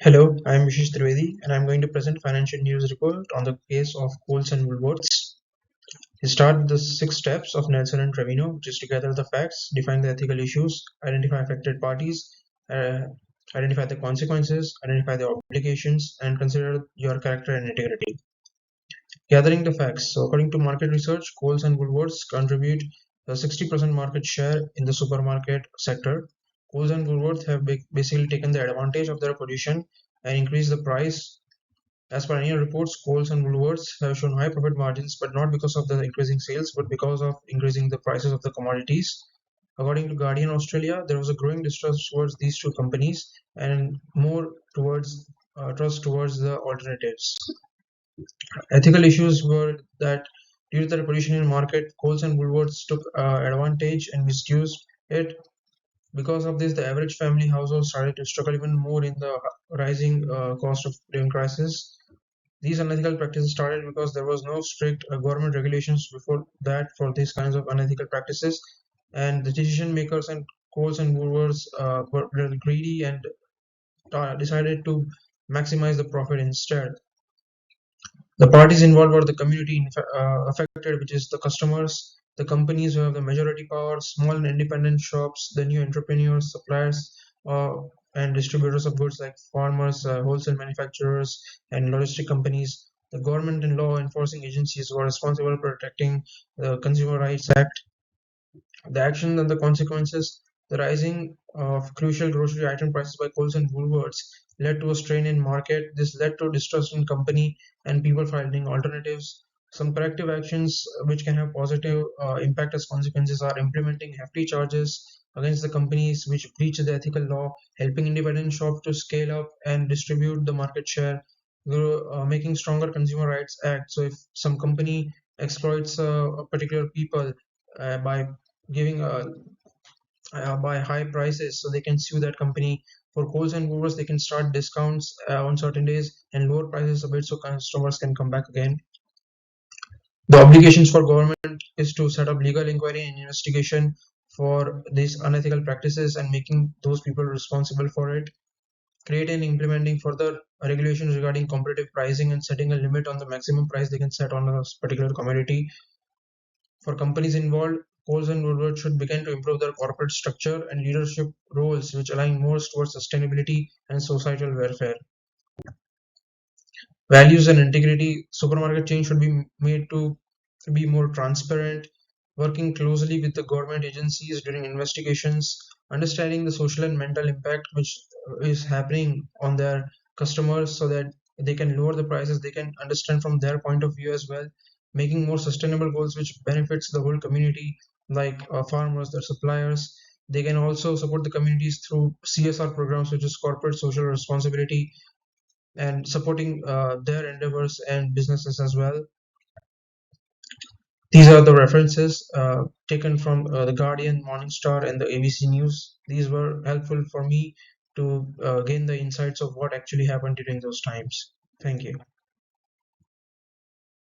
Hello, I am Vishesh and I am going to present financial news report on the case of Coles and Woolworths. We start with the six steps of Nelson and Trevino, which is to gather the facts, define the ethical issues, identify affected parties, uh, identify the consequences, identify the obligations, and consider your character and integrity. Gathering the facts. So, according to market research, Coles and Woolworths contribute a 60% market share in the supermarket sector. Coles and Woolworths have basically taken the advantage of their position and increased the price. As per annual reports, Coles and Woolworths have shown high profit margins, but not because of the increasing sales, but because of increasing the prices of the commodities. According to Guardian Australia, there was a growing distrust towards these two companies and more towards trust towards the alternatives. Ethical issues were that due to their position in the market, Coles and Woolworths took advantage and misused it. Because of this, the average family household started to struggle even more in the rising cost of living crisis. These unethical practices started because there was no strict government regulations before that for these kinds of unethical practices, and the decision makers and Coles and Woolworths were really greedy and decided to maximize the profit instead. The parties involved were the community affected, which is the customers, the companies who have the majority power, small and independent shops, the new entrepreneurs, suppliers, uh, and distributors of goods like farmers, wholesale manufacturers, and logistic companies. The government and law enforcing agencies were responsible for protecting the Consumer Rights Act. The actions and the consequences. The rising of crucial grocery item prices by Coles and Woolworths led to a strain in market. This led to distrust in company and people finding alternatives. Some corrective actions which can have positive impact as consequences are implementing hefty charges against the companies which breach the ethical law, helping independent shops to scale up and distribute the market share, making stronger consumer rights act. So if some company exploits a particular people by giving by high prices, so they can sue that company. For Coles and Woolworths, they can start discounts on certain days and lower prices a bit so customers can come back again. The obligations for government is to set up legal inquiry and investigation for these unethical practices and making those people responsible for it. Create and implementing further regulations regarding competitive pricing and setting a limit on the maximum price they can set on a particular commodity. For companies involved, Coles and Woolworths should begin to improve their corporate structure and leadership roles, which align more towards sustainability and societal welfare. Values and integrity. Supermarket chains should be made to be more transparent, working closely with the government agencies during investigations, understanding the social and mental impact which is happening on their customers so that they can lower the prices, they can understand from their point of view as well, making more sustainable goals which benefits the whole community, like farmers, their suppliers. They can also support the communities through CSR programs, which is corporate social responsibility, and supporting their endeavors and businesses as well. These are the references taken from The Guardian, Morningstar, and the ABC News. These were helpful for me to gain the insights of what actually happened during those times. Thank you.